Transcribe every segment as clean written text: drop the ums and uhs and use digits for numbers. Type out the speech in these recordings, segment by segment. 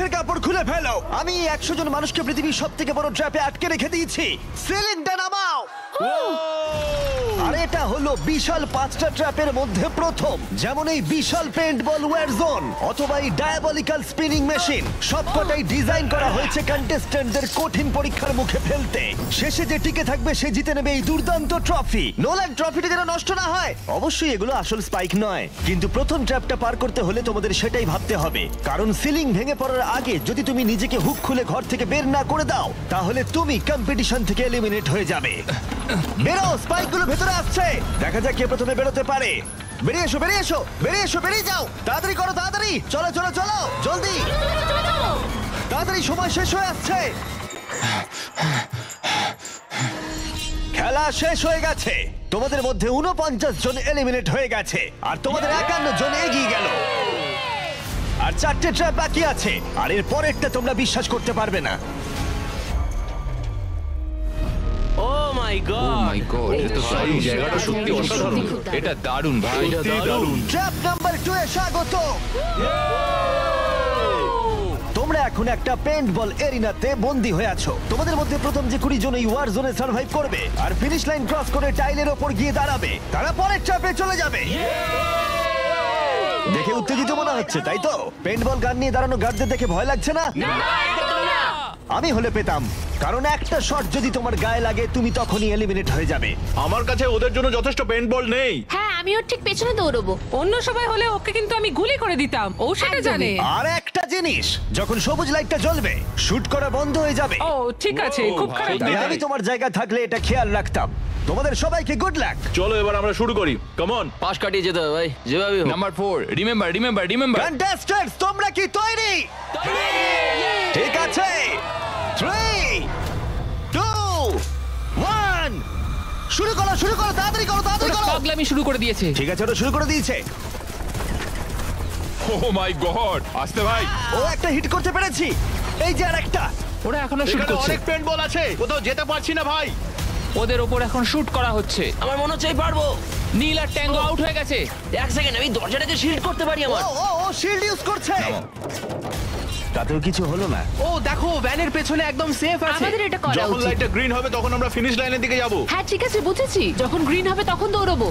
মুখের কাপড় খুলে ফেলো। আমি 100 জন মানুষকে পৃথিবীর সবথেকে বড় ট্র্যাপে আটকে রেখে দিয়েছি। সিলিংটা নামাও। আর এটা হলো বিশাল 5টা ট্র্যাপের মধ্যে প্রথম, যেমন এই বিশাল পেইন্টবল ওয়্যার জোন অথবা এই ডায়াবলিক্যাল স্পিনিং মেশিন। সবকটাই ডিজাইন করা হয়েছে কন্টেস্ট্যান্টদের কঠিন পরীক্ষার মুখে ফেলতে। শেষে যে টিকে থাকবে সে জিতে নেবে এই দুর্দান্ত ট্রফি। নোলান, ট্রফিটা যেন নষ্ট না হয়। অবশ্যই এগুলো আসল স্পাইক নয়, কিন্তু প্রথম ট্র্যাপটা পার করতে হলে তোমাদের সেটাই ভাবতে হবে, কারণ সিলিং ভেঙে পড়ার আগে যদি তুমি নিজেকে হুক খুলে ঘর থেকে বের না করে দাও তাহলে তুমি কম্পিটিশন থেকে এলিমিনেট হয়ে যাবে। বেরো, স্পাইকগুলো ভেতরে আসছে। দেখা যাক কে প্রথমে বেরোতে পারে। বেরিয়ে এসো, বেরিয়ে এসো, বেরিয়ে এসো, বেরিয়ে যাও। তাড়াতাড়ি করো, তাড়াতাড়ি। চলো চলো চলো, জলদি, তাড়াতাড়ি, সময় শেষ হয়ে আসছে। খেলা শেষ হয়ে গেছে। তোমাদের মধ্যে 49 জন এলিমিনেট হয়ে গেছে আর তোমাদের 51 জন এগিয়ে গেল। আর 4টে ট্র্যাপ বাকি আছে, আর এর পরেরটা তোমরা বিশ্বাস করতে পারবে না। ও মাই গড, এটা তো দারুণ, জায়গাটা সত্যি অসাধারণ। এটা দারুণ ভাই, সত্যি দারুণ। ট্র্যাপ নাম্বার 2 এ স্বাগত। তোমরা এখন একটা পেইন্টবল এরিনাতে বন্দী হয়ে আছো। তোমাদের মধ্যে প্রথম যে 20 জন এই ওয়ার জোনে সার্ভাইভ করবে আর ফিনিশ লাইন ক্রস করে টাইলের ওপর গিয়ে দাঁড়াবে, তারা পরের ট্র্যাপে চলে যাবে। দেখে উত্তেজিত মনে হচ্ছে, তাই তো? পেইন্টবল গান নিয়ে দাঁড়ানো গার্ডদের দেখে ভয় লাগছে না? আমি হলে পেতাম, কারণ একটা শট যদি তোমার গায়ে লাগে তুমি তখনই এলিমিনেট হয়ে যাবে। আমার কাছে ওদের জন্য যথেষ্ট পেইন্টবল নেই। হ্যাঁ, আমি ওর ঠিক পেছনে দৌড়বো। অন্য সবাই হলে ওকে কিন্তু আমি গুলি করে দিতাম, ও সেটা জানে। আর একটা জিনিস, যখন সবুজ লাইটটা জ্বলবে শুট করা বন্ধ হয়ে যাবে। ও ঠিক আছে, খুব খারাপ। তাই আমি তোমার জায়গা থাকলে এটা খেয়াল রাখতাম। তোমাদের সবাইকে গুড লাক। চলো এবার আমরা শুরু করি, কাম অন। পাশ কাটিয়ে যেতে হবে ভাই, যেভাবে হোক। Number 4, remember. কন্টেস্ট্যান্টস, তোমরা কি তৈরি? ঠিক আছে, 3, 2, 1, শুরু করো, শুরু করো, তাড়াতাড়ি করো, তাড়াতাড়ি করো। পাগলামি শুরু করে দিয়েছে। ঠিক আছে, ওরা শুরু করে দিয়েছে। ও মাই গড, আস্তে ভাই। ও একটা হিট করতে পেরেছি। এই যে আরেকটা। ওরা এখনো শুট এখানে করছে। অনেক পেইন্টবল আছে, কোথাও যেতে পারছি না ভাই। ওদের ওপর এখন শুট করা হচ্ছে। আমার মনে হচ্ছে আমি পারবো। নীল আর ট্যাঙ্গো আউট হয়ে গেছে। এক সেকেন্ড, আমি দরজাটাকে শিল্ড করতে পারি ও আমার। ও ও শিল্ড ইউজ করছে। তাতেও কিছু হলো না। ও দেখো, ভ্যানের পেছনে একদম সেফ আছে। আমাদের এটা করা যখন উচিত। লাইটটা গ্রিন হবে তখন আমরা ফিনিশ লাইনের দিকে যাব। হ্যাঁ ঠিক আছে, বুঝেছি। যখন গ্রিন হবে তখন দৌড়বো।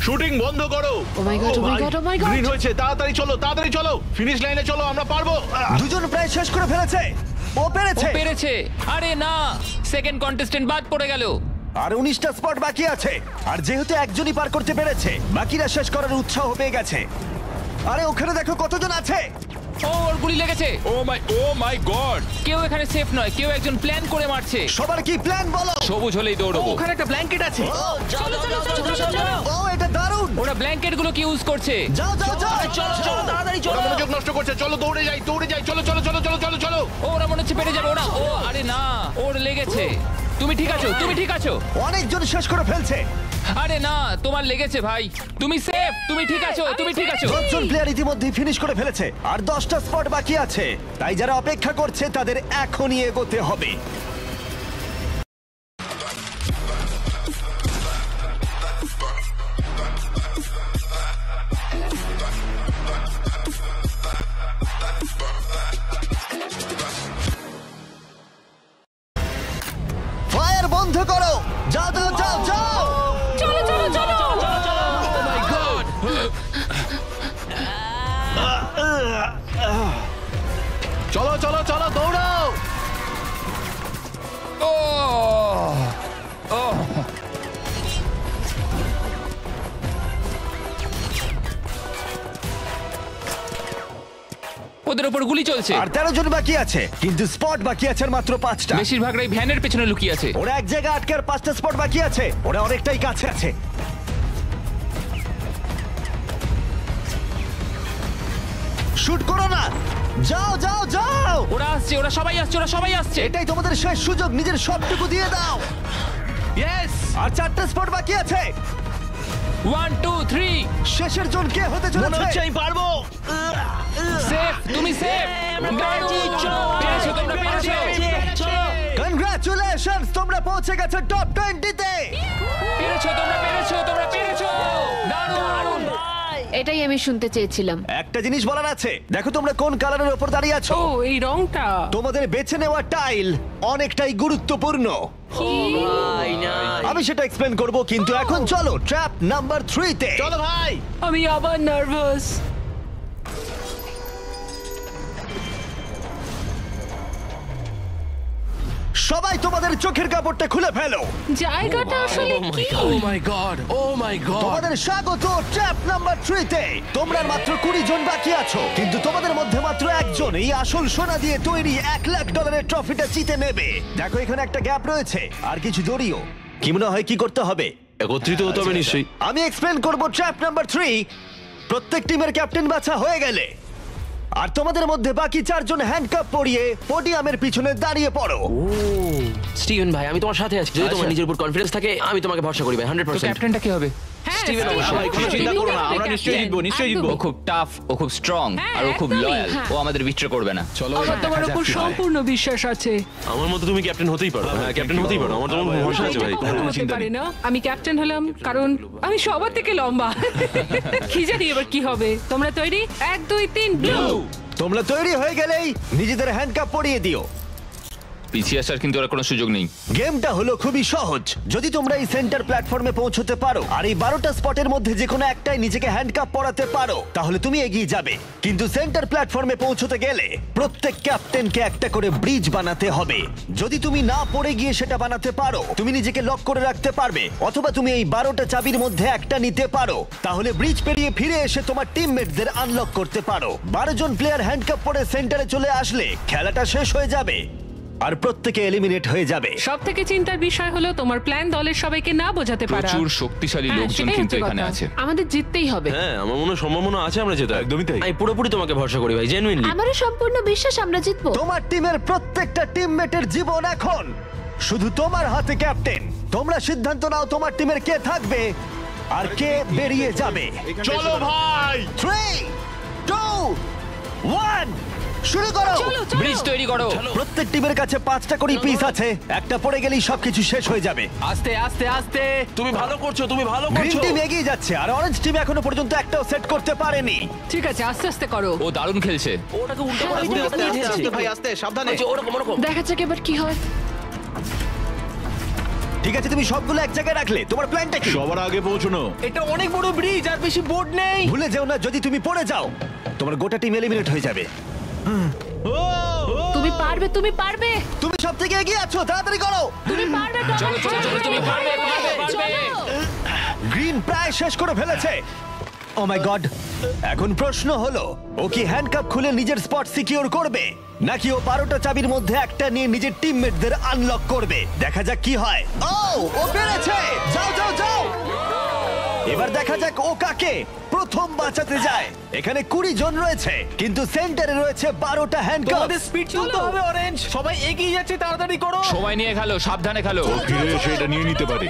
শুটিং বন্ধ করো। Oh my God, oh my God, oh my God. Green হয়েছে, তাড়াতাড়ি চলো, তাড়াতাড়ি চলো, ফিনিশ লাইনে চলো, আমরা পারবো। দুজন প্রায় শেষ করে ফেলেছে। ও ও পেরেছে। পেরেছে। আরে না, সেকেন্ড কন্টেস্ট্যান্ট বাদ পড়ে গেল। আর 19টা স্পট বাকি আছে। আর যেহেতু একজনই পার করতে পেরেছে, বাকিরা শেষ করার উৎসাহ পেয়ে গেছে। আরে ওখানে দেখো কতজন আছে। ও, ওর গুলি লেগেছে। ও মাই গড। কেউ এখানে সেফ নয়, কেউ একজন প্ল্যান করে মারছে। সবার কি প্ল্যান বলো? সবুজ হলেই দৌড়বো। ওখানে একটা ব্ল্যাঙ্কেট আছে। চলো চলো চলো চলো। ও এটা দারুণ। ওরা ব্ল্যাঙ্কেট গুলো কি ইউজ করছে? যাও যাও যাও। চলো চলো তাড়াতাড়ি ওরা চলো। মনোযোগ নষ্ট করছে, চলো দৌড়ে যাই, দৌড়ে যাই, চলো চলো চলো চলো চলো চলো। ও, ওরা মনে হচ্ছে পেরে যাবে। ওরা, ও আরে না, ওর লেগেছে। তুমি ঠিক আছো, তুমি ঠিক আছো। অনেকজন শেষ করে ফেলছে। আরে না, তোমার লেগেছে ভাই। তুমি সেফ, তুমি ঠিক আছো, তুমি ঠিক আছো। 10 জন প্লেয়ার ইতিমধ্যেই ফিনিশ করে ফেলেছে আর 10টা স্পট বাকি আছে। তাই যারা অপেক্ষা করছে তাদের এখনই এগোতে হবে। ফায়ার বন্ধ করো। যাও যাও যাও যাও। চলো চলো চলো। চলো চলো চলো দৌড়াও। ও ও, ওদের ওপর গুলি চলছে। আর 13 জন বাকি আছে, কিন্তু স্পট বাকি আছে আর মাত্র 5টা। বেশিরভাগরাই ভ্যানের পেছনে লুকিয়ে আছে। ওরা এক জায়গায় আটকে আর 5টা স্পট বাকি আছে। ওরা অনেকটাই কাছে আছে। শুট করো না। যাও যাও যাও। ওরা আসছে, ওরা সবাই আসছে, ওরা সবাই আসছে। এটাই তোমাদের শেষ সুযোগ, নিজের সবটুকু দিয়ে দাও। ইয়েস। আর 4টা স্পট বাকি আছে। 1 2 3। শেষের জন কে হতে মনে চলেছে? হচ্ছে আমি পারবো। সেফ, তুমি সেফ। পেরেছো, তোমরা পেরেছো। কনগ্রাচুলেশনস, তোমরা পৌঁছে গেছো টপ 20 তে। পেরেছো, তোমরা পেরেছো, তোমরা পেরেছো। দারুণ। এটাই আমি শুনতে চেয়েছিলাম। একটা জিনিস বলার আছে, দেখো তোমরা কোন কালারের উপর দাঁড়িয়ে আছো। ও এই রংটা তোমাদের বেছে নেওয়া টাইল অনেকটাই গুরুত্বপূর্ণ। ভাই না আমি সেটা এক্সপ্লেন করব, কিন্তু এখন চলো ট্র্যাপ নাম্বার 3 তে। চলো ভাই। আমি আবার নার্ভাস। সবাই তোমাদের চোখের কাপড়টা খুলে ফেলো। জায়গাটা আসলে কি? ও মাই গড, ও মাই গড। তোমাদের স্বাগত ট্র্যাপ নাম্বার 3 তে। তোমরা আর মাত্র 20 জন বাকি আছো, কিন্তু তোমাদের মধ্যে মাত্র একজন এই আসল সোনা দিয়ে তৈরি $1,00,000 ট্রফিটা জিতে নেবে। দেখো এখানে একটা গ্যাপ রয়েছে আর কিছু দড়িও। কি মনে হয় কি করতে হবে? একত্রিত হতে হবে নিশ্চয়ই। আমি এক্সপ্লেন করব ট্র্যাপ নাম্বার 3। প্রত্যেক টিমের ক্যাপ্টেন বাছা হয়ে গেলে আর তোমাদের মধ্যে বাকি 4 জন হ্যান্ডকাপ পরিয়ে পোডিয়ামের পিছনে দাঁড়িয়ে পড়ো। স্টিভেন ভাই আমি তোমার সাথে আছি, যদি তোমার নিজের উপর কনফিডেন্স থাকে আমি তোমাকে ভরসা করি ভাই তো 100%। ক্যাপ্টেনটা কি হবে? হ্যাঁ, স্টিভেন স্টিভেন অবশ্যই। অবশ্যই। কোনো চিন্তা করো না, স্টিভেনই আমরা হবে নিশ্চয়ই জিতবো, ক্যাপ্টেন। নিশ্চয়ই জিতবো। ও খুব টাফ, ও খুব স্ট্রং, হ্যাঁ, আর ও খুব একদমই, লয়াল। হ্যাঁ। ও আমাদের বিট্রে করবে না। চলো আমার তোমার উপর সম্পূর্ণ বিশ্বাস আছে। আমার মতো তুমি ক্যাপ্টেন হতেই পারো। হ্যাঁ ক্যাপ্টেন হতেই পারো, আমার তোমার ভরসা আছে ভাই। এটা হতে পারে না। আমি ক্যাপ্টেন হলাম কারণ আমি সবার থেকে লম্বা। কি জানি এবার কি হবে। তোমরা তৈরি? 1 2 3 ব্লু। তোমরা তৈরি হয়ে গেলেই নিজেদের হ্যান্ডকাপ পরিয়ে দিও। পিছিয়ে আসার কিন্তু আর কোনো সুযোগ নেই। গেমটা হলো খুবই সহজ। যদি তোমরা এই সেন্টার প্ল্যাটফর্মে পৌঁছতে পারো আর এই 12টা স্পটের মধ্যে যে কোনো একটাই নিজেকে হ্যান্ডকাপ পরাতে পারো, তাহলে তুমি এগিয়ে যাবে। কিন্তু সেন্টার প্ল্যাটফর্মে পৌঁছতে গেলে প্রত্যেক ক্যাপ্টেনকে একটা করে ব্রিজ বানাতে হবে। যদি তুমি না পড়ে গিয়ে সেটা বানাতে পারো, তুমি নিজেকে লক করে রাখতে পারবে, অথবা তুমি এই 12টা চাবির মধ্যে একটা নিতে পারো। তাহলে ব্রিজ পেরিয়ে ফিরে এসে তোমার টিমমেটদের আনলক করতে পারো। 12 জন প্লেয়ার হ্যান্ডকাপ পরে সেন্টারে চলে আসলে খেলাটা শেষ হয়ে যাবে আর প্রত্যেকে এলিমিনেট হয়ে যাবে। সব থেকে চিন্তার বিষয় হলো তোমার প্ল্যান দলের সবাইকে না বোঝাতে পারা। প্রচুর শক্তিশালী হ্যাঁ, লোকজন সেটাই কিন্তু হচ্ছে এখানে কথা। আছে। আমাদের জিততেই হবে। হ্যাঁ আমার মনে হয় সম্ভাবনা আছে আমরা যেতে। একদমই তাই। আমি পুরোপুরি তোমাকে ভরসা করি ভাই, জেনুইনলি। আমারও সম্পূর্ণ বিশ্বাস আমরা জিতবো। তোমার টিমের প্রত্যেকটা টিমমেটের জীবন এখন শুধু তোমার হাতে ক্যাপ্টেন। তোমরা সিদ্ধান্ত নাও তোমার টিমের কে থাকবে আর কে বেরিয়ে যাবে। চলো ভাই। 3 2 1 শুরু করো। ব্রিজ তৈরি করো। প্রত্যেক টিমের কাছে 5টা করে পিস আছে। একটা পড়ে গেলেই সবকিছু শেষ হয়ে যাবে। আস্তে আস্তে আস্তে। তুমি ভালো করছো, তুমি ভালো গ্রিন করছো। টিম এগিয়ে যাচ্ছে আর অরেঞ্জ টিম এখনো পর্যন্ত একটাও সেট করতে পারেনি। ঠিক আছে আস্তে আস্তে করো। ও দারুণ খেলছে। ওটাকে উল্টো করে আস্তে আস্তে আস্তে আস্তে ভাই আস্তে সাবধানে। ওরকম ওরকম। দেখা যাক এবার কি হয়। ঠিক আছে, তুমি সবগুলো এক জায়গায় রাখলে। তোমার প্ল্যানটা কি? সবার আগে পৌঁছানো। এটা অনেক বড় ব্রিজ আর বেশি বোর্ড নেই। ভুলে যেও না, যদি তুমি পড়ে যাও তোমার গোটা টিম এলিমিনেট হয়ে যাবে। তুমি পারবে, তুমি পারবে, তুমি সব থেকে এগিয়ে আছো, তাড়াতাড়ি করো। তুমি পারবে। চলো, চলো, চলো, তুমি পারবে, পারবে, পারবে। গ্রিন প্রায় শেষ করে ফেলেছে। ও মাই গড। এখন প্রশ্ন হলো, ও কি হ্যান্ডকাপ খুলে নিজের স্পট সিকিউর করবে, নাকি ও 12টা চাবির মধ্যে একটা নিয়ে নিজের টিমমেটদের আনলক করবে? দেখা যাক কি হয়। ও পেরেছে। যাও যাও যাও। এবার দেখা যাক ও কাকে প্রথম বাঁচাতে যায়। এখানে 20 জন রয়েছে, কিন্তু সেন্টারে রয়েছে 12টা হ্যান্ডকাপ। তোমাদের স্পিড তুলতে হবে অরেঞ্জ। সবাই এগিয়ে যাচ্ছে, তাড়াতাড়ি করো। সময় নিয়ে খেলো, সাবধানে খেলো। ফিরে এসে এটা নিয়ে নিতে পারে।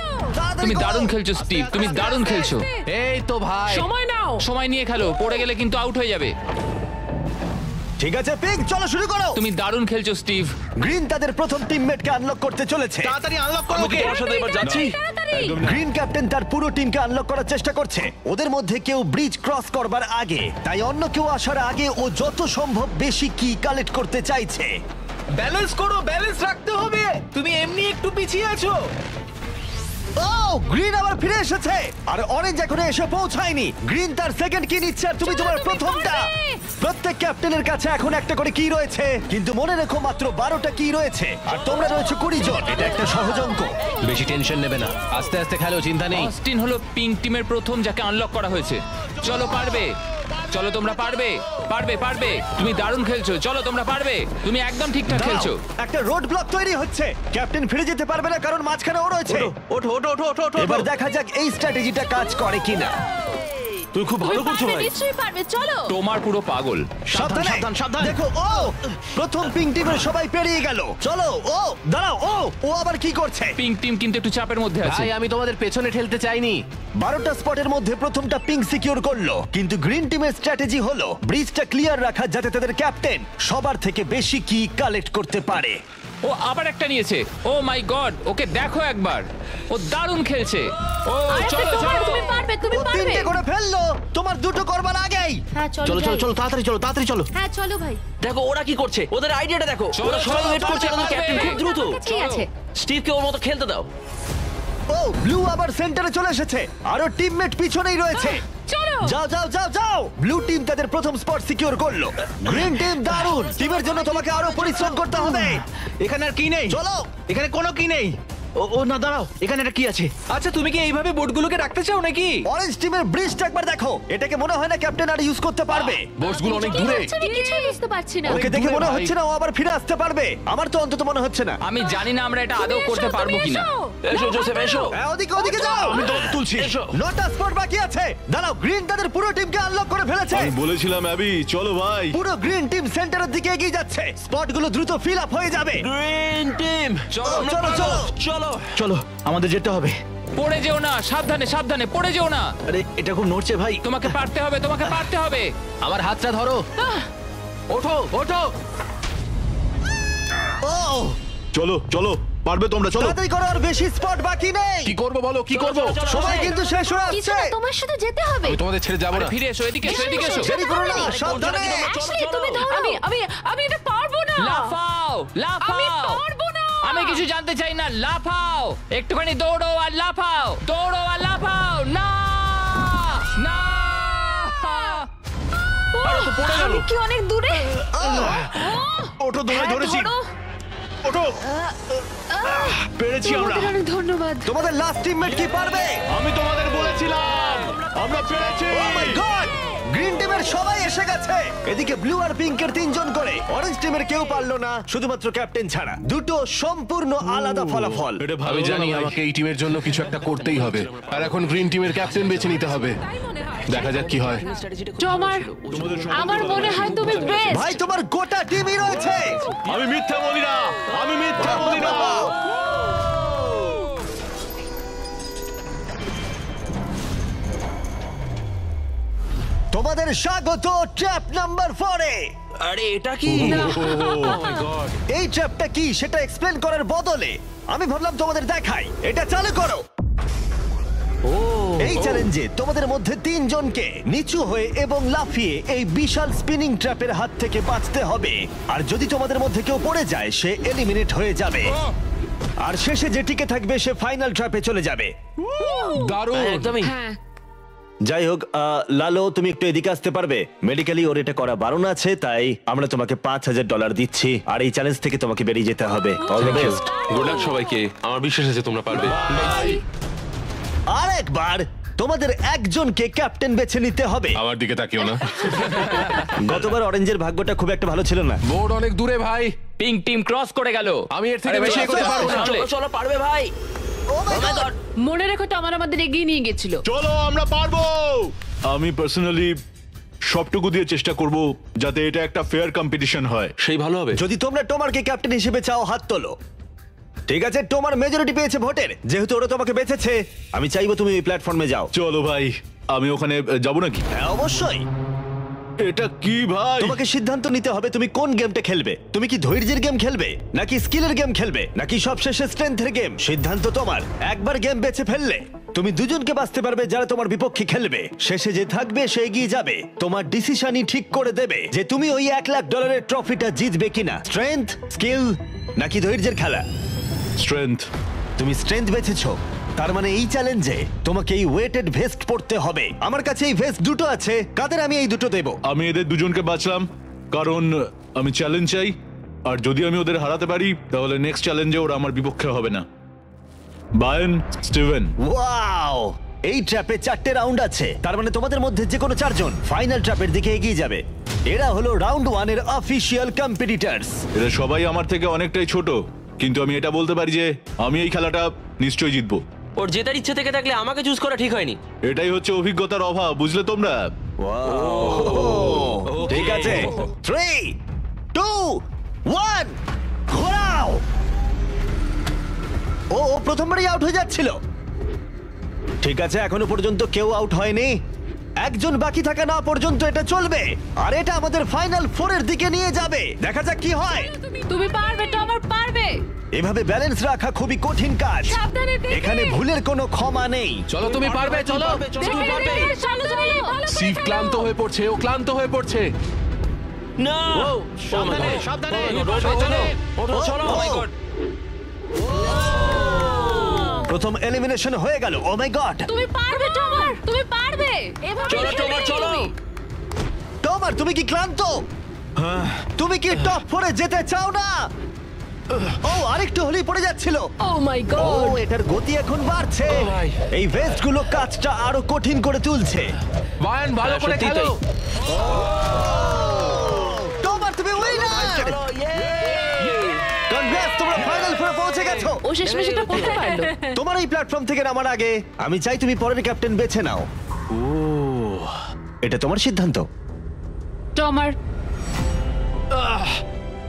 তুমি দারুণ খেলছো স্টিভ, তুমি দারুণ খেলছো। এই তো ভাই। সময় নাও। সময় নিয়ে খেলো, পড়ে গেলে কিন্তু আউট হয়ে যাবে। ঠিক আছে পিঙ্ক, চলো শুরু করো। তুমি দারুণ খেলছো স্টিভ। গ্রিন তাদের প্রথম টিমমেটকে আনলক করতে চলেছে। তাড়াতাড়ি আনলক করো আমি কি ওকে। তোমার সাথে এবার যাচ্ছি? গ্রিন ক্যাপ্টেন তার পুরো টিমকে আনলক করার চেষ্টা করছে। ওদের মধ্যে কেউ ব্রিজ ক্রস করবার আগে, তাই অন্য কেউ আসার আগে ও যত সম্ভব বেশি কি কালেক্ট করতে চাইছে। ব্যালেন্স করো, ব্যালেন্স রাখতে হবে। তুমি এমনি একটু পিছিয়ে আছো। ও গ্রিন আবার ফিরে এসেছে আর অরেঞ্জ এখনো এসে পৌঁছায়নি। গ্রিন তার সেকেন্ড কি নিচ্ছে আর তুমি তোমার প্রথমটা। প্রত্যেক ক্যাপ্টেনের কাছে এখন একটা করে কি রয়েছে, কিন্তু মনে রেখো মাত্র 12টা কি রয়েছে আর তোমরা রয়েছে 20 জন। এটা একটা সহজ অঙ্ক। বেশি টেনশন নেবে না, আস্তে আস্তে খেলো, চিন্তা নেই। অস্টিন হলো পিঙ্ক টিমের প্রথম যাকে আনলক করা হয়েছে। চলো পারবে, চলো তোমরা পারবে, পারবে, পারবে। তুমি দারুণ খেলছো, চলো তোমরা পারবে। তুমি একদম ঠিকঠাক খেলছো। দাঁড়াও, একটা রোড ব্লক তৈরি হচ্ছে। ক্যাপ্টেন ফিরে যেতে পারবে না কারণ মাঝখানে ও রয়েছে। ওঠো ওঠো ওঠো ওঠো ওঠো। এবার দেখা যাক এই স্ট্র্যাটেজিটা কাজ করে কিনা। তুমি খুব ভালো করছো ভাই। নিশ্চয়ই পারবে, চলো। তোমার পুরো পাগল। সাবধানে, সাবধান, সাবধান। দেখো ও প্রথম পিঙ্ক টিমের সবাই পেরিয়ে গেল। চলো ও দাঁড়াও, ও আবার কি করছে? পিঙ্ক টিম কিন্তু একটু চাপের মধ্যে আছে। ভাই আমি তোমাদের পেছনে ঠেলতে চাইনি। 12টা স্পটের মধ্যে প্রথমটা পিঙ্ক সিকিউর করলো, কিন্তু গ্রিন টিমের স্ট্র্যাটেজি হলো ব্রিজটা ক্লিয়ার রাখা যাতে তাদের ক্যাপ্টেন সবার থেকে বেশি কি কালেক্ট করতে পারে। ও আবার একটা নিয়েছে। ও মাই গড, ওকে দেখো একবার, ও দারুণ খেলছে। ও আরেকটা চলো তোমার, চলো। তুমি পারবে, তুমি ও পারবে। তিনটে করে ফেললো, তোমার দুটো করবার আগেই। হ্যাঁ চলো চলো চলো যাই। চলো তাড়াতাড়ি চলো তাড়াতাড়ি চলো। হ্যাঁ চলো ভাই। দেখো ওরা কি করছে, ওদের আইডিয়াটা দেখো। চলো, ওরা সবাই চলো, ওয়েট করছে, পারবে, আমাদের ক্যাপ্টেন পারবে। খুব দ্রুত। ঠিক আছে। স্টিভকে ওর মতো খেলতে দাও। ও ব্লু আবার সেন্টারে চলে এসেছে, আরো টিমমেট পিছনেই রয়েছে। চলো। যাও যাও যাও যাও, ব্লু টিম তাদের প্রথম স্পট সিকিউর করলো। গ্রিন টিম দারুণ, টিমের জন্য তোমাকে আরো পরিশ্রম করতে হবে। এখানে আর কি নেই? চলো। এখানে কোনো কি নেই। ও না দাঁড়াও, এখানে একটা কি আছে? আচ্ছা তুমি কি এইভাবে বোর্ডগুলোকে রাখতে চাও নাকি? অরেঞ্জ টিমের ব্রিজটা একবার দেখো, এটাকে মনে হয় না ক্যাপ্টেন আর ইউজ করতে পারবে। বোর্ডসগুলো অনেক কি দূরে। হচ্ছে আমি কিছুই বুঝতে পারছি না। ওকে দেখে দূরে মনে ভাই। হচ্ছে না ও আবার ফিরে আসতে পারবে, আমার তো অন্তত মনে হচ্ছে না। আমি জানি না আমরা এটা আদৌ তুমি করতে এসো, পারবো তুমি কিনা। এসো। এসো জোসেফ এসো। হ্যাঁ, ওদিকে ওদিকে যাও। আমি তোমাকে তুলছি। এসো। 9টা স্পট বাকি আছে। দাঁড়াও, গ্রিন তাদের পুরো টিমকে আনলক করে ফেলেছে। আমি বলেছিলাম অ্যাবি, চলো ভাই। পুরো গ্রিন টিম সেন্টারের দিকে এগিয়ে যাচ্ছে, স্পটগুলো দ্রুত ফিল আপ হয়ে যাবে। গ্রিন টিম চলো চলো চলো চলো। চলো আমাদের যেতে হবে। পড়ে যেও না, সাবধানে সাবধানে, পড়ে যেও না। আরে এটা খুব নড়ছে ভাই। তোমাকে পারতে হবে, তোমাকে পারতে হবে। আমার হাতটা ধরো। ওঠো ওঠো। ও চলো চলো, পারবে তোমরা, চলো। তাড়াতাড়ি করো, আর বেশি স্পট বাকি নেই। কি করবো বলো, কি করবো? সময় কিন্তু শেষ হয়ে কিছু আসছে। না, তোমার সাথে যেতে হবে। আমি তোমাদের ছেড়ে যাবো আরে না। ফিরে এসো, এদিকে এসো, এদিকে এসো। দেরি করো না, সাবধানে। অ্যাশলি তুমি ধরো। আমি এটা পারবো না। লাফাও আমি লাফাও। পারবো না। আমি কিছু জানতে চাই না, লাফাও। একটুখানি দৌড়ো আর লাফাও, দৌড়ো আর লাফাও। না না। আমি কি অনেক দূরে? ওঠো, তোমায় ধরেছি। ধরো। ওঠো, পেরেছি আমরা। তোমাদের অনেক ধন্যবাদ। তোমাদের লাস্ট টিমমেট কি পারবে? আমি তোমাদের বলেছিলাম, আমরা পেরেছি। ও মাই গড, গ্রিন টিমের সবাই এসে গেছে। এদিকে ব্লু আর পিঙ্কের 3 জন করে, অরেঞ্জ টিমের কেউ পারলো না, শুধুমাত্র ক্যাপ্টেন ছাড়া। দুটো সম্পূর্ণ আলাদা ফলাফল। এটা ভালো আমি জানি হলো ভাই। আমাকে এই টিমের জন্য কিছু একটা করতেই হবে, আর এখন গ্রিন টিমের ক্যাপ্টেন বেছে নিতে হবে। দেখা যাক কি হয়। আমার মনে হয় তুমি বেস্ট। ভাই তোমার গোটা টিমই রয়েছে। আমি মিথ্যা বলি না, আমি মিথ্যা বলি না। তোমাদের স্বাগত ট্র্যাপ নাম্বার 4 এ। আরে এটা কি? এই ট্র্যাপটা কি সেটা এক্সপ্লেন করার বদলে আমি ভাবলাম তোমাদের দেখাই। এটা চালু করো। এই চ্যালেঞ্জে তোমাদের মধ্যে 3 জনকে নিচু হয়ে এবং লাফিয়ে এই বিশাল স্পিনিং ট্র্যাপের হাত থেকে বাঁচতে হবে। আর যদি তোমাদের মধ্যে কেউ পড়ে যায় সে এলিমিনেট হয়ে যাবে, আর শেষে যে টিকে থাকবে সে ফাইনাল ট্র্যাপে চলে যাবে। দারুণ। একদমই। হ্যাঁ। যাই হোক, লালো তুমি একটু এদিকে আসতে পারবে? মেডিকেলি ওর এটা করা বারণ আছে, তাই আমরা তোমাকে $5,000 দিচ্ছি, আর এই চ্যালেঞ্জ থেকে তোমাকে বেরিয়ে যেতে হবে। All the best. Good luck সবাইকে, আমার বিশ্বাস আছে তোমরা পারবে। আর একবার তোমাদের একজনকে ক্যাপ্টেন বেছে নিতে হবে। আমার দিকে তাকিও না। গতবার অরেঞ্জের ভাগ্যটা খুব একটা ভালো ছিল না। বোর্ড অনেক দূরে ভাই, পিঙ্ক টিম ক্রস করে গেল। আমি এর থেকে আরে বেশি ভাই, এগোতে পারবো না। সামলে। চলো চলো পারবে ভাই। Oh my God! মনে রেখো তো আমাদের এগিয়ে নিয়ে গেছিল। চলো, আমরা পারবো। আমি পার্সোনালি সবটুকু দিয়ে চেষ্টা করব যাতে এটা একটা ফেয়ার কম্পিটিশন হয়। সেই ভালো হবে। যদি তোমরা টোমারকে ক্যাপ্টেন হিসেবে চাও হাত তোলো। ঠিক আছে, টোমার মেজরিটি পেয়েছে ভোটের, যেহেতু ওরা তোমাকে বেঁচেছে আমি চাইবো তুমি এই প্ল্যাটফর্মে যাও। চলো ভাই, আমি ওখানে যাব নাকি? হ্যাঁ অবশ্যই। এটা কি ভাই? তোমাকে সিদ্ধান্ত নিতে হবে তুমি কোন গেমটা খেলবে। তুমি কি ধৈর্যের গেম খেলবে, নাকি স্কিলের গেম খেলবে, নাকি সবশেষে স্ট্রেংথের গেম? সিদ্ধান্ত তোমার। একবার গেম বেছে ফেললে তুমি দুজনকে বাঁচতে পারবে যারা তোমার বিপক্ষে খেলবে। শেষে যে থাকবে সে এগিয়ে যাবে। তোমার ডিসিশনই ঠিক করে দেবে যে তুমি ওই $1,00,000 ট্রফিটা জিতবে কিনা। স্ট্রেংথ, স্কিল, নাকি ধৈর্যের খেলা? স্ট্রেংথ। তুমি স্ট্রেংথ বেছেছো, তার মানে এই চ্যালেঞ্জে তোমাকে এই ওয়েটেড ভেস্ট পড়তে হবে। আমার কাছে এই ভেস্ট দুটো আছে, কাদের আমি এই দুটো দেব। আমি এদের দুজনকে বাঁচলাম কারণ আমি চ্যালেঞ্জ চাই, আর যদি আমি ওদের হারাতে পারি তাহলে নেক্সট চ্যালেঞ্জে ওরা আমার বিপক্ষে হবে না। বায়েন, স্টিভেন। ওয়াও, এই ট্র্যাপে 4টে রাউন্ড আছে, তার মানে তোমাদের মধ্যে যে কোনো 4 জন ফাইনাল ট্র্যাপের দিকে এগিয়ে যাবে। এরা হলো রাউন্ড 1 এর অফিশিয়াল কম্পিটিটরস। এরা সবাই আমার থেকে অনেকটাই ছোট, কিন্তু আমি এটা বলতে পারি যে আমি এই খেলাটা নিশ্চয়ই জিতবো। ওর জেতার ইচ্ছে থেকে থাকলে আমাকে চুজ করা ঠিক হয়নি। এটাই হচ্ছে অভিজ্ঞতার অভাব, বুঝলে তোমরা? ঠিক আছে, 3, 2, 1 ঘোরাও। ও প্রথমবারই আউট হয়ে যাচ্ছিল। ঠিক আছে, এখনো পর্যন্ত কেউ আউট হয়নি। একজন বাকি থাকা না পর্যন্ত এটা চলবে, আর এটা আমাদের ফাইনাল 4 এর দিকে নিয়ে যাবে। দেখা যাক কি হয়। তুমি পারবে, টমার পারবে। এভাবে ব্যালেন্স রাখা খুবই কঠিন কাজ। সাবধানে দেখে। এখানে ভুলের কোনো ক্ষমা নেই। চলো তুমি পারবে, চলো। দেখে, দেখে, চলো, চলো, ভালো করে সিভ ফেলো। ক্লান্ত হয়ে পড়ছে, ও ক্লান্ত হয়ে পড়ছে। না সাবধানে সাবধানে ওঠো চলো। Oh my God! প্রথম এলিমিনেশন হয়ে গেল। ও মাই গড! তুমি পারবে, টমার, তুমি পারবে। এভাবে চলো খেলবে টমার চলো। তুমি। টমার, তুমি কি ক্লান্ত? তুমি কি টপ 4 এ যেতে চাও না? ও, আরেকটু হলেই পড়ে যাচ্ছিল। ও মাই ও, গড। এটার গতি এখন বাড়ছে। ও ভাই। এই ভেস্টগুলো কাজটা আরো কঠিন করে তুলছে। বায়ান ভালো করে সত্যিই খেলো। তাই। টমার, তুমি উইনার! কনগ্রেস, তোমরা ফাইনাল 4 এ পৌঁছে গেছো। ও শেষমেশ এটা করতে পারলো। তোমার এই প্ল্যাটফর্ম থেকে নামার আগে আমি চাই তুমি পরের ক্যাপ্টেন বেছে নাও। এটা তোমার সিদ্ধান্ত। টমার,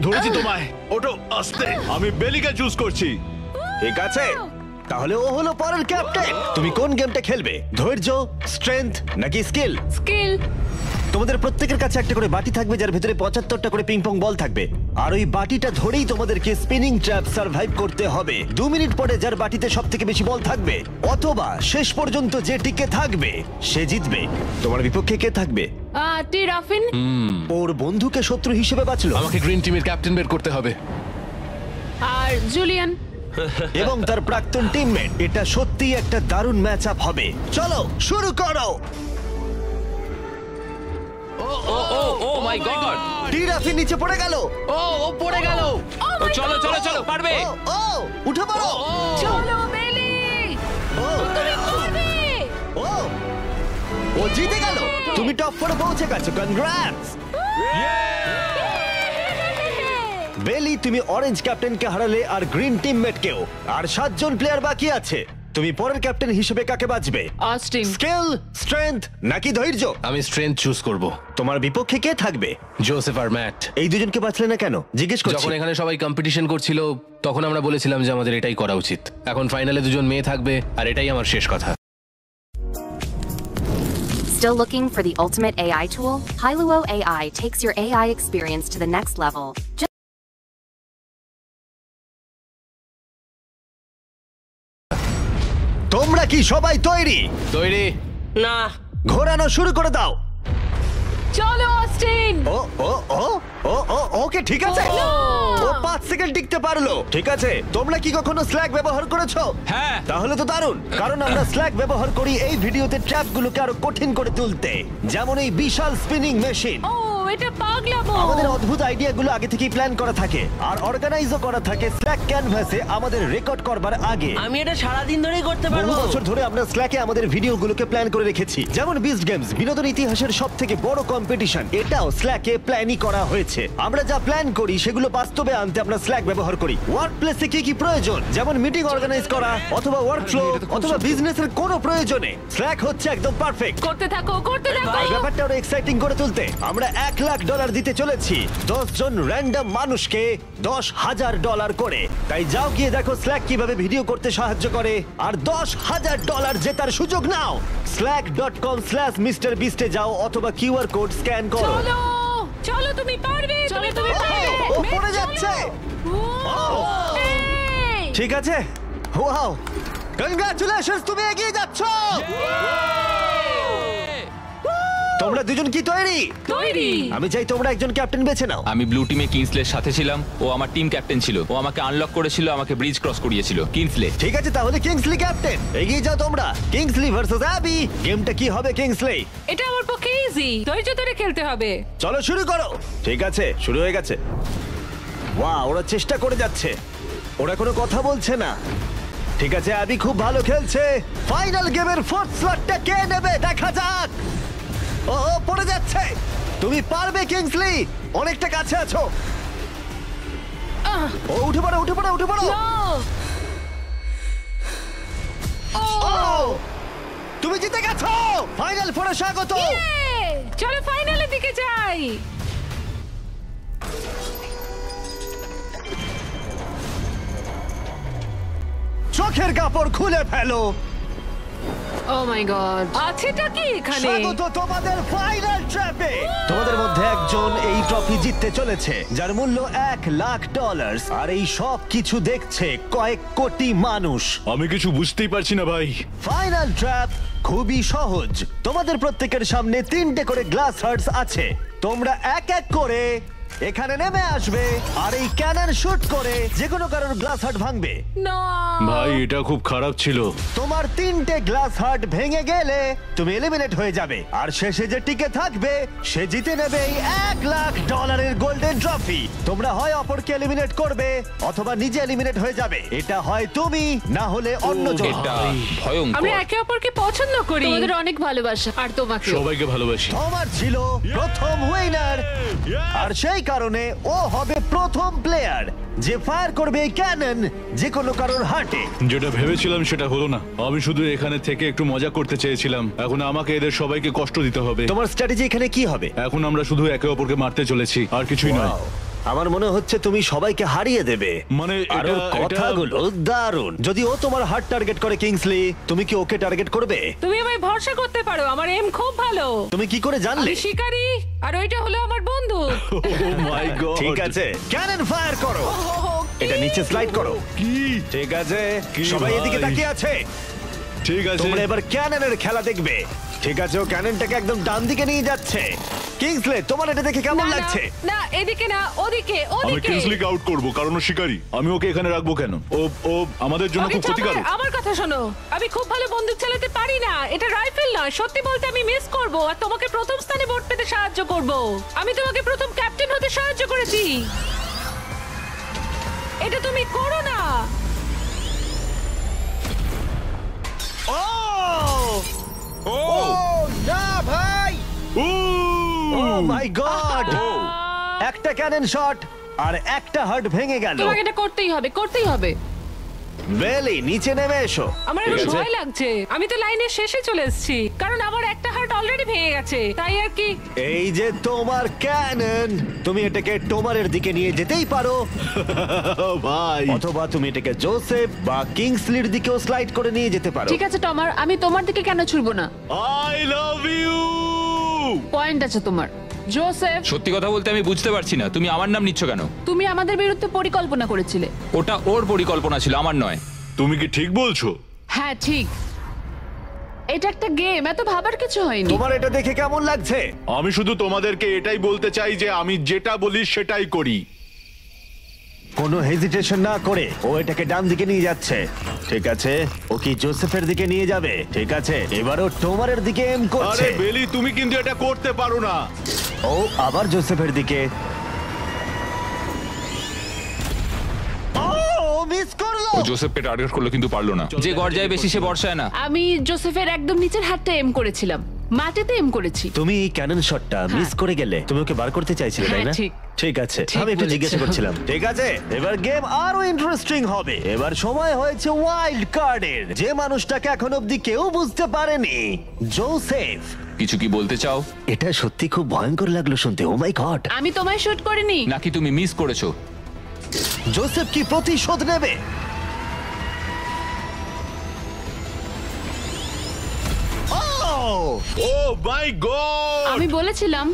ধরেছি তোমায়। ওটো আস্তে। আমি বেলিকে চুজ করছি। ঠিক আছে, তাহলে ও হলো পরের ক্যাপ্টেন। তুমি কোন গেমটা খেলবে? ধৈর্য, স্ট্রেংথ নাকি স্কিল? স্কিল। তোমাদের প্রত্যেকের কাছে একটা করে বাটি থাকবে, যার ভিতরে 75টা করে পিং পং বল থাকবে, আর ওই বাটিটা ধরেই তোমাদেরকে স্পিনিং ট্র্যাপ সার্ভাইভ করতে হবে। 2 মিনিট পরে যার বাটিতে সব থেকে বেশি বল থাকবে, অথবা শেষ পর্যন্ত যে টিকে থাকবে সে জিতবে। তোমার বিপক্ষে কে থাকবে? টি রাফিন। ওর বন্ধুকে শত্রু হিসেবে বাঁচলো, আমাকে গ্রিন টিমের ক্যাপ্টেন বের করতে হবে। আর জুলিয়ান। এবং তার প্রাক্তন টিমমেট। এটা সত্যি একটা দারুণ ম্যাচ আপ হবে। চলো শুরু করো। ও মাই গড। টিরাফি নিচে পড়ে গেল। ও পড়ে গেল। চলো চলো চলো পারবে। ও উঠে পড়ো। চলো বেলি, ও, তুমি পারবে। ও ও জিতে গেল। তুমি টপ 4 এ পৌঁছে গেছো। কনগ্রাটস বেলি, তুমি অরেঞ্জ ক্যাপ্টেনকে হারালে, আর গ্রিন টিমমেটকেও। আর 7 জন প্লেয়ার বাকি আছে। তুমি পরের ক্যাপ্টেন হিসেবে কাকে বাছবে? অস্টিন। স্কিল, স্ট্রেংথ নাকি ধৈর্য? আমি স্ট্রেংথ চুজ করব। তোমার বিপক্ষে কে থাকবে? জোসেফ আর ম্যাট। এই দুজনকে বাছলে না কেন? জিজ্ঞেস করছি। যখন এখানে সবাই কম্পিটিশন করছিল তখন আমরা বলেছিলাম যে আমাদের এটাই করা উচিত। এখন ফাইনালে দুজন মেয়ে থাকবে, আর এটাই আমার শেষ কথা। Still looking for the ultimate AI tool? Hailuo AI takes your AI experience to the next level. তোমরা কি সবাই তৈরি? তৈরি? না ঘোরানো শুরু করে দাও। চলো অস্টিন। ও ও ও ও ও ওকে, ঠিক আছে। ও 5 সেকেন্ড টিকতে পারলো। ঠিক আছে, তোমরা কি কখনো স্ল্যাক ব্যবহার করেছো? হ্যাঁ। তাহলে তো দারুণ, কারণ আমরা স্ল্যাক ব্যবহার করি এই ভিডিওতে ট্র্যাপগুলোকে আরো কঠিন করে তুলতে, যেমন এই বিশাল স্পিনিং মেশিন। ও এটা পাগলামো। আমাদের অদ্ভুত আইডিয়াগুলো আগে থেকেই প্ল্যান করা থাকে, আর অর্গানাইজও করা থাকে স্ল্যাক ক্যানভাসে আমাদের রেকর্ড করবার আগে। আমি এটা সারাদিন ধরেই করতে বহু পারবো। বছর ধরে আমরা স্ল্যাকে আমাদের ভিডিওগুলোকে প্ল্যান করে রেখেছি, যেমন বিস্ট গেমস, বিনোদন ইতিহাসের সব থেকে বড় কম্পিটিশন, এটাও স্ল্যাকে প্ল্যানই করা হয়েছে। আমরা যা প্ল্যান করি সেগুলো বাস্তবে আনতে আমরা স্ল্যাক ব্যবহার করি। ওয়ার্ক প্লেসে কি কি প্রয়োজন, যেমন মিটিং অর্গানাইজ করা, অথবা ওয়ার্ক ফ্লো, অথবা বিজনেসের কোনো প্রয়োজনে স্ল্যাক হচ্ছে একদম পারফেক্ট। করতে থাকো, করতে থাকো। আর ব্যাপারটা আরো এক্সাইটিং করে তুলতে আমরা $1,00,000 দিতে চলেছি 10 জন র্যান্ডম মানুষকে $10,000 করে। তাই যাও গিয়ে দেখো স্ল্যাক কিভাবে ভিডিও করতে সাহায্য করে, আর $10,000 জেতার সুযোগ নাও। slack.com/MrBeast এ যাও, অথবা কিউআর কোড স্ক্যান করো। চলো চলো, তুমি পারবে, চলো তুমি পারবে। ও পড়ে যাচ্ছে। এই, ঠিক আছে, ওয়াও, কনগ্রাচুলেশনস, তুমি এগিয়ে যাচ্ছ। তোমরা দুজন কি তৈরি? তৈরি। আমি চাই তোমরা একজন ক্যাপ্টেন বেছে নাও। আমি ব্লু টিমে কিংসলের সাথে ছিলাম। ও আমার টিম ক্যাপ্টেন ছিল। ও আমাকে আনলক করেছিল, আমাকে ব্রিজ ক্রস করিয়েছিল। কিংসলে। ঠিক আছে, তাহলে কিংসলি ক্যাপ্টেন। এগিয়ে যাও তোমরা। Kingsley versus Abby. গেমটা কি হবে কিংসলি? এটা আমার পক্ষে ইজি। ধৈর্য ধরে খেলতে হবে। চলো শুরু করো। ঠিক আছে, শুরু হয়ে গেছে। ওয়াও, ওরা চেষ্টা করে যাচ্ছে, ওরা কোনো কথা বলছে না। ঠিক আছে, অ্যাবি খুব ভালো খেলছে। ফাইনাল গেমের 4th স্লটটা কে নেবে দেখা যাক। ও ও, পড়ে যাচ্ছে। তুমি পারবে কিংসলি, অনেকটা কাছে আছো। ও উঠে পড়ো, উঠে পড়ো, উঠে পড়ো। ও, তুমি জিতে গেছো। ফাইনাল 4 এ স্বাগত। চলো ফাইনালের দিকে যাই। চোখের কাপড় খুলে ফেলো। ও মাই গড আছেটা কি এখানে? স্বাগত তোমাদের ফাইনাল ট্র্যাপে। তোমাদের মধ্যে একজন এই ট্রফি জিততে চলেছে, যার মূল্য $1,00,000। আর এই সব কিছু দেখছে কয়েক কোটি মানুষ। আমি কিছু বুঝতেই পারছি না ভাই। ফাইনাল ট্র্যাপ খুবই সহজ। তোমাদের প্রত্যেকের সামনে 3টে করে গ্লাস হার্টস আছে। তোমরা এক এক করে এখানে নেমে আসবে আর এই ক্যানন শুট করে যে কোনো কারোর গ্লাস হার্ট ভাঙবে। না ভাই এটা খুব খারাপ ছিল। তোমার 3টে গ্লাস হার্ট ভেঙে গেলে তুমি এলিমিনেট হয়ে যাবে, আর শেষে যে টিকে থাকবে সে জিতে নেবে এই $1,00,000 গোল্ডেন ট্রফি। তোমরা হয় অপরকে এলিমিনেট করবে অথবা নিজে এলিমিনেট হয়ে যাবে। এটা হয় তুমি, না হলে অন্যজন। এটা আমরা ভয়ঙ্কর। একে অপরকে পছন্দ করি। তোমাদের অনেক ভালোবাসা আর তোমাকে সবাইকে ভালোবাসি। তোমার ছিল প্রথম উইনার, আর সেই কারণে ও হবে প্রথম প্লেয়ার যে ফায়ার করবে এই ক্যানন যে কোনো কারোর হার্টে। যেটা ভেবেছিলাম সেটা হলো না। আমি শুধু এখানে থেকে একটু মজা করতে চেয়েছিলাম। এখন আমাকে এদের সবাইকে কষ্ট দিতে হবে। তোমার স্ট্র্যাটেজি এখানে কি হবে? এখন আমরা শুধু একে অপরকে মারতে চলেছি, আর কিছুই নয়। Wow, আমার মনে হচ্ছে তুমি সবাইকে হারিয়ে দেবে। মানে আর ওর কথাগুলো দারুণ। যদি ও তোমার হার্ট টার্গেট করে কিংসলি, তুমি কি ওকে টার্গেট করবে? তুমি আমায় ভরসা করতে পারো, আমার এম খুব ভালো। তুমি কি করে জানলে? আমি শিকারী আর ওইটা হলো আমার বন্ধু। Oh my God! ঠিক আছে, ক্যানন ফায়ার করো। এটা নিচে স্লাইড করো। কি? ঠিক আছে, কি সবাই এদিকে ভাই? তাকিয়ে আছে। ঠিক আছে। তোমরা এবার ক্যাননের খেলা দেখবে। ঠিক আছে, ও ক্যাননটাকে একদম ডান দিকে নিয়ে যাচ্ছে। কিংসলে, তোমার এটা দেখে কেমন না, না, লাগছে? না এদিকে না, ওদিকে আমি ওদিকে। কিংসলিকে আউট করব কারণ ও শিকারী। আমি ওকে এখানে রাখবো কেন? ও আমাদের জন্য আগে খুব ক্ষতিকারক। চলো, আমার কথা শোনো। আমি খুব ভালো বন্দুক চালাতে পারি না, এটা রাইফেল নয়। সত্যি বলতে আমি মিস করব আর তোমাকে প্রথম স্থানে ভোট পেতে সাহায্য করব। আমি তোমাকে প্রথম ক্যাপ্টেন হতে সাহায্য করেছি। এটা তুমি করো না। ও না ভাই! ও মাই গড! একটা ক্যানন শট আর একটা হার্ট ভেঙে গেল। তোমাকে এটা করতেই হবে, করতেই হবে। বেলি, নিচে নেমে এসো। আমার ঠিক একটু আছে? ভয় লাগছে। আমি তো লাইনের শেষে চলে এসেছি, কারণ আমার একটা হার্ট অলরেডি ভেঙে গেছে, তাই আর কি। এই যে তোমার ক্যানন, তুমি এটাকে টোমারের দিকে নিয়ে যেতেই পারো, ভাই অথবা তুমি এটাকে জোসেফ বা কিংসলির দিকেও স্লাইড করে নিয়ে যেতে পারো। ঠিক আছে টমার, আমি তোমার দিকে কেন ছুড়বো না? I love you. পয়েন্ট আছে তোমার। জোসেফ, সত্যি কথা বলতে আমি বুঝতে পারছি না তুমি আমার নাম নিচ্ছ কেন। তুমি আমাদের বিরুদ্ধে পরিকল্পনা করেছিলে। ওটা ওর পরিকল্পনা ছিল, আমার নয়। তুমি কি ঠিক বলছো? হ্যাঁ ঠিক, এটা একটা গেম, এত ভাবার কিছু হয়নি। তোমার এটা দেখে কেমন লাগছে? আমি শুধু তোমাদেরকে এটাই বলতে চাই যে আমি যেটা বলি সেটাই করি। কোনো হেজিটেশন না করে ও এটাকে ডান দিকে নিয়ে যাচ্ছে। ঠিক আছে, ও কি জোসেফের দিকে নিয়ে যাবে? ঠিক আছে, এবারও টোমারের দিকে এম করছে। আরে বেলি, তুমি কিন্তু এটা করতে পারো না। ও আবার জোসেফের দিকে। ও মিস করলো। ও জোসেফকে টার্গেট করলো কিন্তু পারলো না। যে গর্জায় বেশি সে বর্ষায় না। আমি জোসেফের একদম নিচের হাতটা এম করেছিলাম, মাটিতে এম করেছি। তুমি এই ক্যানন শটটা মিস করে গেলে। তুমি ওকে বার করতে চাইছিলে, তাই না? হ্যাঁ, ঠিক। ঠিক আছে, ঠিক আমি একটু বলেছো। জিজ্ঞাসা করছিলাম। ঠিক আছে, এবার গেম আরো ইন্টারেস্টিং হবে। এবার সময় হয়েছে ওয়াইল্ড কার্ডের। যে মানুষটাকে এখন অব্দি কেউ বুঝতে পারেনি, জোসেফ। কিছু কি বলতে চাও এটা সত্যি খুব ভয়ঙ্কর লাগলো শুনতে। ও মাই গড! আমি তোমায় শুট করিনি। নাকি তুমি মিস করেছো? জোসেফ কি প্রতিশোধ নেবে? ও মাই গড! আমি বলেছিলাম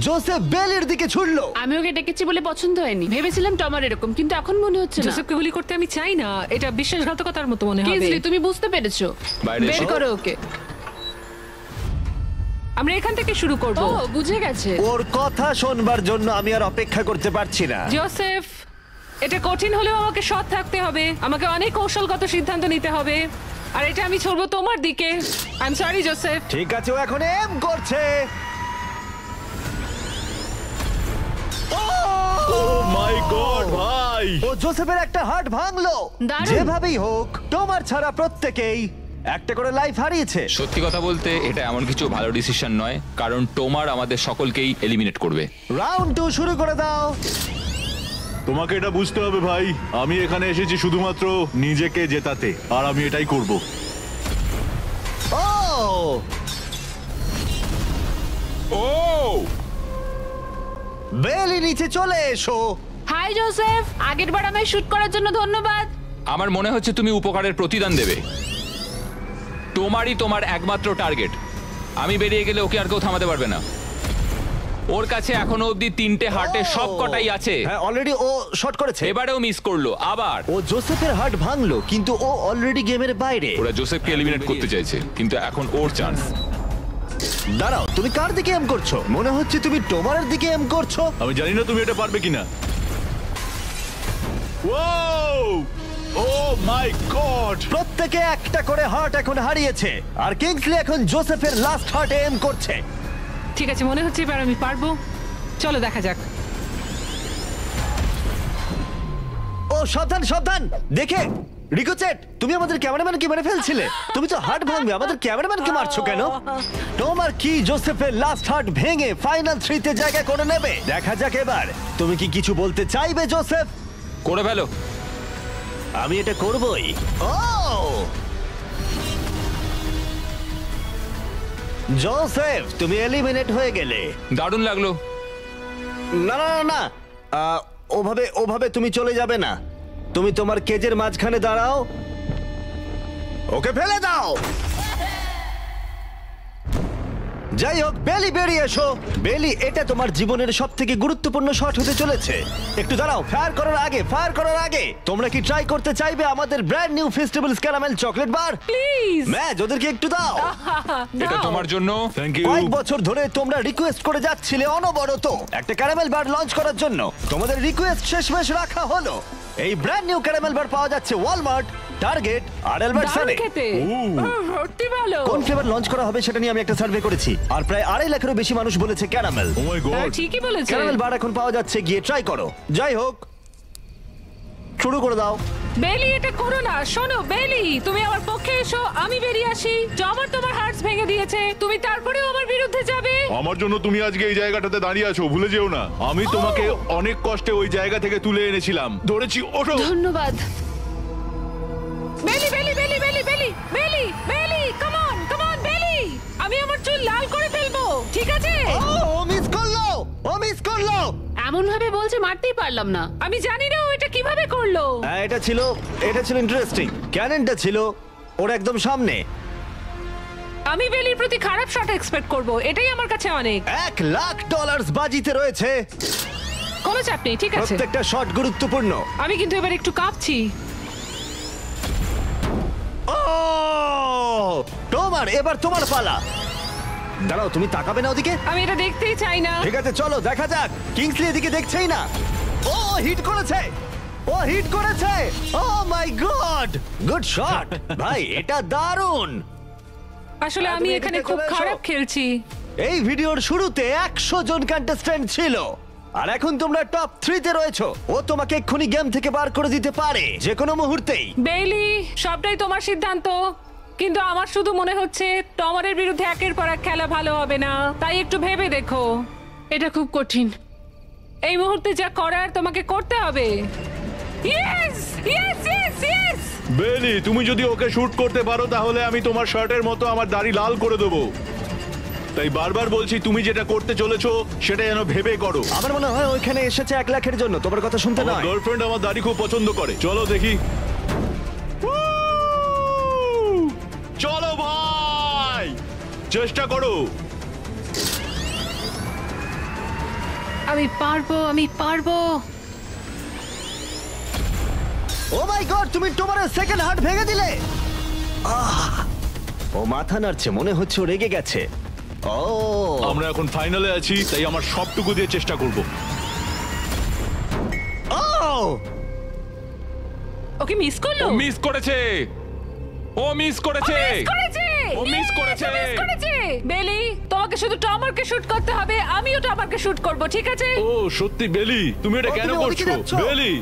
জোসেফ বেলের দিকে ছুড়লো। আমি ওকে ডেকেছি বলে পছন্দ হয়নি। ভেবেছিলাম টমার এরকম, কিন্তু এখন মনে হচ্ছে না। জোসেফকে গুলি করতে আমি চাই না, এটা বিশ্বাসঘাতকতার মতো মনে হবে। কিংসলি, তুমি বুঝতে পেরেছো। বাইরে বের এসো। করো ওকে। আমরা এখান থেকে শুরু করব। ও বুঝে গেছে। ওর কথা শোনবার জন্য আমি আর অপেক্ষা করতে পারছি না। জোসেফ, এটা কঠিন হলেও আমাকে সৎ থাকতে হবে। আমাকে অনেক কৌশলগত সিদ্ধান্ত নিতে হবে, আর এটা আমি ছড়বো তোমার দিকে। I am sorry Joseph. ঠিক আছে, ও এখন এম করছে। ও মাই গড ভাই! ও জোসেফের একটা হার্ট ভাঙলো। দারুণ। যেভাবেই হোক, তোমার ছাড়া প্রত্যেকেই একটা করে লাইফ হারিয়েছে। সত্যি কথা বলতে এটা এমন কিছু ভালো ডিসিশন নয়, কারণ টোমার আমাদের সকলকেই এলিমিনেট করবে। রাউন্ড 2 শুরু করে দাও। তোমাকে এটা বুঝতে হবে ভাই, আমি এখানে এসেছি শুধুমাত্র নিজেকে জেতাতে, আর আমি এটাই করব। ও ও বেলি, নিচে চলে এসো। হাই জোসেফ, আগেরবার আমায় শুট করার জন্য ধন্যবাদ। আমার মনে হচ্ছে তুমি উপকারের প্রতিদান দেবে। তোমারই তোমার একমাত্র টার্গেট। আমি বেরিয়ে গেলে ওকে আর কেউ থামাতে পারবে না। ওর কাছে এখনো অবধি 3টে হার্টের সব কটাই আছে। হ্যাঁ, অলরেডি ও শট করেছে। এবারেও মিস করলো আবার। ও জোসেফের হার্ট ভাঙলো, কিন্তু ও অলরেডি গেমের বাইরে। ওরা জোসেফকে এলিমিনেট করতে চাইছে, কিন্তু এখন ওর চান্স। দাঁড়াও, তুমি কার দিকে এম করছো? মনে হচ্ছে তুমি টোমারের দিকে এম করছো। আমি জানি না তুমি এটা পারবে কিনা। ও মাই গড! প্রত্যেকে একটা করে হার্ট এখন হারিয়েছে, আর কিংসলি এখন জোসেফের লাস্ট হার্টে এম করছে। ঠিক আছে, মনে হচ্ছে এবার আমি পারবো। চলো দেখা যাক। ও সাবধান সাবধান, দেখে রিকোচেট, তুমি আমাদের ক্যামেরাম্যানকে মেরে ফেলছিলে। তুমি তো হার্ট ভাঙবে, আমাদের ক্যামেরাম্যানকে মারছো কেন? তোমার কি জোসেফের লাস্ট হার্ট ভেঙে ফাইনাল 3-তে জায়গা করে নেবে? দেখা যাক এবার। তুমি কি কিছু বলতে চাইবে জোসেফ? করে ফেলো। আমি এটা করবই। ও জোসেফ, তুমি এলিমিনেট হয়ে গেলে। দারুণ লাগলো। না না না না, ওভাবে ওভাবে তুমি চলে যাবে না। তুমি তোমার কেজের মাঝখানে দাঁড়াও, ওকে ফেলে দাও। যাই হোক, বেলি বেরিয়ে এসো। বেলি, এটা তোমার জীবনের সব থেকে গুরুত্বপূর্ণ শট হতে চলেছে। একটু দাঁড়াও, ফায়ার করার আগে তোমরা কি ট্রাই করতে চাইবে আমাদের brand new festivals caramel chocolate bar? Please. Match ওদেরকে একটু দাও। এটা তোমার জন্য। Thank you. কয়েক বছর ধরে তোমরা রিকোয়েস্ট করে যাচ্ছিলে অনবরত একটা ক্যারামেল বার লঞ্চ করার জন্য। তোমাদের রিকোয়েস্ট শেষমেশ রাখা হলো। এই ব্র্যান্ড নিউ ক্যারামেল বার পাওয়া যাচ্ছে ওয়ালমার্ট, টার্গেট আর অ্যালবার্টসনে। খেতে সত্যি ভালো। কোন ফ্লেভার লঞ্চ করা হবে সেটা নিয়ে আমি একটা সার্ভে করেছি, আর প্রায় 2.5 লাখেরও বেশি মানুষ বলেছে ক্যারামেল। ও মাই হ্যাঁ, গড! ঠিকই বলেছে। ক্যারামেল বার এখন পাওয়া যাচ্ছে, গিয়ে ট্রাই করো। যাই হোক, শুরু করে দাও। বেলি, এটা করো না। শোনো বেলি, তুমি আমার পক্ষে এসো, আমি বেরিয়ে আসি। আমার তোমার হার্টস ভেঙে দিয়েছে, তুমি তারপরেও আমার বিরুদ্ধে যাবে? আমার জন্য তুমি আজকে এই জায়গাটাতে দাঁড়িয়ে আছো, ভুলে যেও না। আমি তোমাকে অনেক কষ্টে ওই জায়গা থেকে তুলে এনেছিলাম। ধরেছি, ওঠো। ধন্যবাদ। বেলি বেলি বেলি বেলি বেলি বেলি বেলি, কাম অন কাম অন বেলি। আমি আমার চুল লাল করে ফেলবো, ঠিক আছে? ও মিস করলো। এমন ভাবে বলছে মারতেই পারলাম না। আমি জানি না ও এটা কিভাবে করলো। হ্যাঁ, এটা ছিল ইন্টারেস্টিং। ক্যাননটা ছিল ওর একদম সামনে। আমি বেলির প্রতি খারাপ শট এক্সপেক্ট করব, এটাই আমার কাছে অনেক। $1 লাখ বাজিতে রয়েছে। কোনো চাপ নেই, ঠিক আছে। প্রত্যেকটা শট গুরুত্বপূর্ণ। আমি কিন্তু এবার একটু কাঁপছি। ও তোমার, এবার তোমার পালা। দাঁড়াও, তুমি তাকাবে না ওদিকে? আমি এটা দেখতেই চাই না। ঠিক আছে, চলো দেখা যাক। কিংসলি এদিকে দেখছেই না। ও হিট করেছে। ও মাই গড, গুড শট ভাই, এটা দারুণ। আসলে তুমি আমি এদিকে এখানে খুব চলে এসো। খারাপ খেলছি। এই ভিডিওর শুরুতে 100 জন কন্টেস্ট্যান্ট ছিল, আর এখন তোমরা টপ 3-তে রয়েছো। ও তোমাকে এক্ষুনি গেম থেকে বার করে দিতে পারে যে কোনো মুহূর্তেই। বেইলি, সবটাই তোমার সিদ্ধান্ত, কিন্তু আমার শুধু মনে হচ্ছে টমারের বিরুদ্ধে একের পর এক খেলা ভালো হবে না। তাই একটু ভেবে দেখো। এটা খুব কঠিন। এই মুহূর্তে যা করার তোমাকে করতে হবে। Yes yes yes yes. বেলি, তুমি যদি ওকে শুট করতে পারো তাহলে আমি তোমার শার্টের মতো আমার দাড়ি লাল করে দেবো। তাই বারবার বলছি, তুমি যেটা করতে চলেছো সেটা যেন ভেবে করো। আমার মনে হয় ওইখানে এসেছে 1 লাখের জন্য, তোমার কথা শুনতে আমার নয়। গার্লফ্রেন্ড আমার দাড়ি খুব পছন্দ করে। চলো দেখি। চলো ভাই, চেষ্টা করো। আমি পারবো। ও মাই গড, তুমি তোমার সেকেন্ড হার্ট ভেঙে দিলে। ও মাথা নাড়ছে, মনে হচ্ছে ও রেগে গেছে। ও আমরা এখন ফাইনালে আছি, তাই আমার সবটুকু দিয়ে চেষ্টা করব। ওকে মিস করলো। ও মিস করেছে। ও মিস করেছে। ও মিস করেছে। বেলি, তোমাকে শুধু টমারকে শুট করতে হবে, আমিও টমারকে শুট করব, ঠিক আছে? ও সত্যি বেলি, তুমি এটা কেন তুমি ওদিকে করছো? যাচ্ছ? বেলি,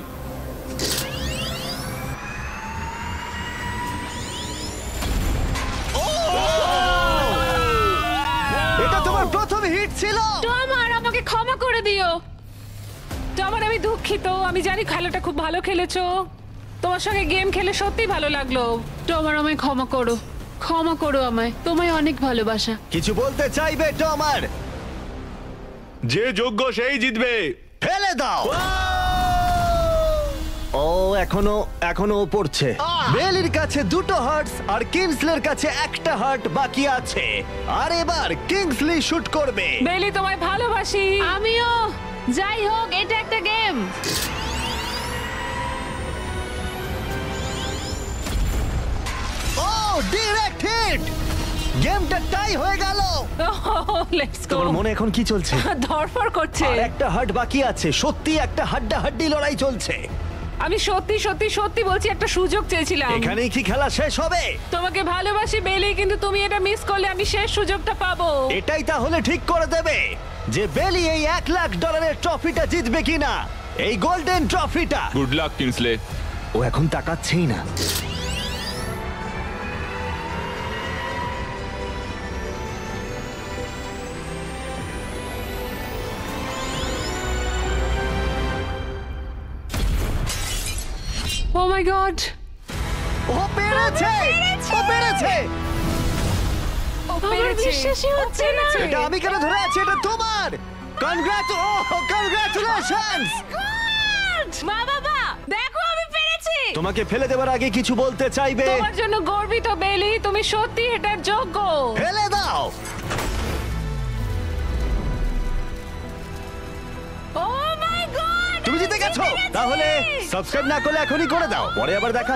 এটা তোমার প্রথম হিট ছিল। টমার, আমাকে ক্ষমা করে দিও। টমার, আমি দুঃখিত। আমি জানি খেলাটা খুব ভালো খেলেছো। তোমার সঙ্গে গেম খেলে সত্যি ভালো লাগলো। টমার, আমায় ক্ষমা করো আমায়। তোমায় অনেক ভালোবাসা। কিছু বলতে চাইবে টমার? যে যোগ্য সেই জিতবে। ফেলে দাও। ও এখনো ও পড়ছে। বেলির কাছে 2টো হার্টস আর কিংসলের কাছে 1টা হার্ট বাকি আছে। আর এবার কিংসলি শুট করবে। বেলি তোমায় ভালোবাসি। আমিও। যাই হোক, এটা একটা গেম। ও ডাইরেক্ট হিট! গেমটা টাই হয়ে গেল। Let's go. তোমার মনে এখন কি চলছে? ধরফর করছে। আর একটা হার্ট বাকি আছে। সত্যি একটা হাড্ডাহাড্ডি লড়াই চলছে। আমি সত্যি সত্যি সত্যি বলছি, একটা সুযোগ চেয়েছিলাম। এখানেই কি খেলা শেষ হবে? তোমাকে ভালোবাসি বেলি, কিন্তু তুমি এটা মিস করলে আমি শেষ সুযোগটা পাবো। এটাই তাহলে ঠিক করে দেবে যে বেলি এই $1,00,000 ট্রফিটা জিতবে কিনা, এই গোল্ডেন ট্রফিটা। Good luck Kingsley. ও এখন তাকাচ্ছেই না। ও মাই গড, ও পেরেছে! ও পেরেছে! আমার বিশ্বাসই হচ্ছে না। এটা আমি কেন ধরে আছি? এটা তোমার। কনগ্রাচুলেশনস! মা বাবা, দেখো আমি পেরেছি। তোমাকে ফেলে দেওয়ার আগে কিছু বলতে চাইবে? তোমার জন্য গর্বিত বেলি, তুমি সত্যি এটার যোগ্য। ফেলে দাও। ও মাই গড, তুমি জিতে গেছো। তাহলে সাবস্ক্রাইব না করলে এখনই করে দাও, পরে আবার দেখা